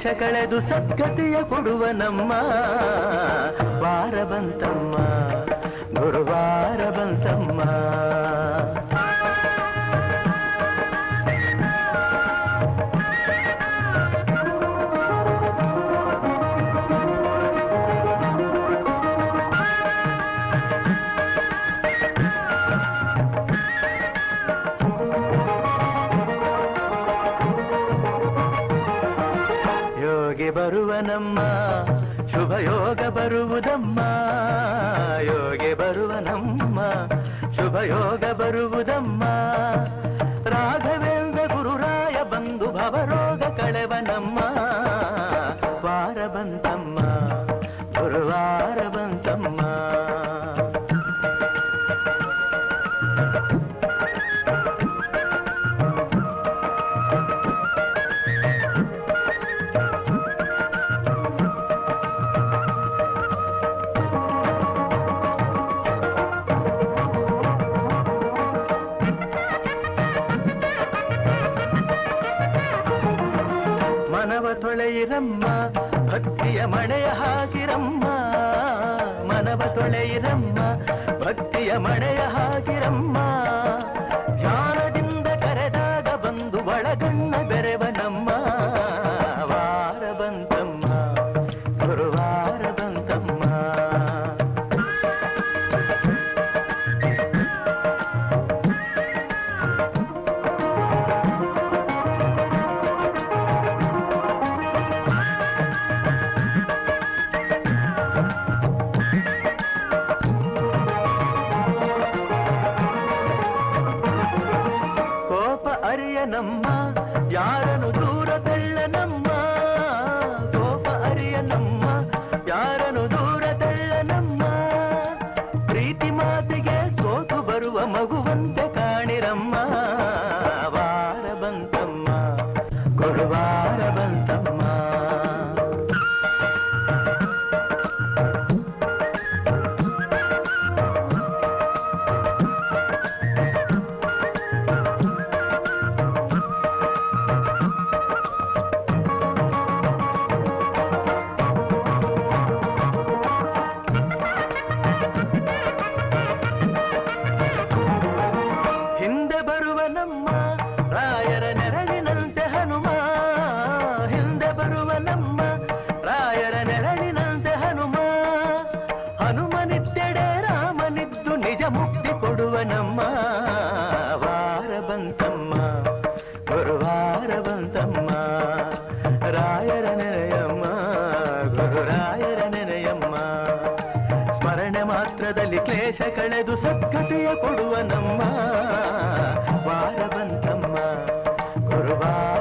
ಕ್ಲೇಶ ಕಳೆದು ಸದ್ಗತಿಯ ಕೊಡುವ ನಮ್ಮ ವಾರ ಬಂತಮ್ಮ ಗುರುವಾರ ಬಂತಮ್ಮ. ಬರುವನಮ್ಮ ಶುಭ ಯೋಗ ಬರುವುದಮ್ಮ ಯೋಗಿ ಬರುವನಮ್ಮ ಶುಭ ಯೋಗ ಬರುವುದಮ್ಮ. ರಾಘವೇಂದ್ರ ಗುರುರಾಯ ಬಂದು ಭವರೋಗ ಕಳೆವನಮ್ಮ ವಾರ ಬಂತಮ್ಮ ಗುರುವಾರ ಬಂತಮ್ಮ. ಮನವ ತೊಳೆಯಿರಮ್ಮ ಭಕ್ತಿಯ ಮಳೆಯ ಹಾಕಿರಮ್ಮ ಮನವ ತೊಳೆಯಿರಮ್ಮ ಭಕ್ತಿಯ ಮಳೆಯ ಹಾಕಿರಮ್ಮ. ಧ್ಯಾನದಿಂದ ಕರೆದಾಗ ಬಂದು ಒಳಗಣ್ಣ ಬೆರೆವನಮ್ಮ ವಾರ ಬಂತಮ್ಮ ಗುರುವಾರ ಬಂತಮ್ಮ. ಅರಿಯನಮ್ಮ ಯಾರನು ದೂರ ತಳ್ಳನಮ್ಮ ಕೋಪ ಅರಿಯನಮ್ಮ ಯಾರನು ದೂರ ತಳ್ಳನಮ್ಮ. ಪ್ರೀತಿ ಮಾತಿಗೆ ಸೋತು ಬರುವ ಮಗುವಂತೆ ಕಾಣಿರಮ್ಮ ವಾರ ಬಂತಮ್ಮ ಗುರುವಾರ ಬಂತಮ್ಮ. ಬರುವನಮ್ಮ ರಾಯರ ನೆರಳಿನಂತೆ ಹನುಮ ಹಿಂದೆ ಬರುವನಮ್ಮ ರಾಯರ ನೆರಳಿನಂತೆ ಹನುಮ. ಹನುಮನಿತ್ತೆಡೆ ರಾಮನಿದ್ದು ನಿಜ ಮುಕ್ತಿ ಕೊಡುವನಮ್ಮ ವಾರ ಬಂತಮ್ಮ ಗುರುವಾರ ಬಂತಮ್ಮ. ರಾಯರ ನೆನೆಯಮ್ಮ ಗುರುರಾಯರ ನೆನೆಯಮ್ಮ. ಸ್ಮರಣೆ ಮಾತ್ರದಲ್ಲಿ ಕ್ಲೇಶ ಕಳೆದು ಸದ್ಗತಿಯ ಕೊಡುವನಮ್ಮ ವಾರ ಬಂತಮ್ಮ ಗುರುವಾರ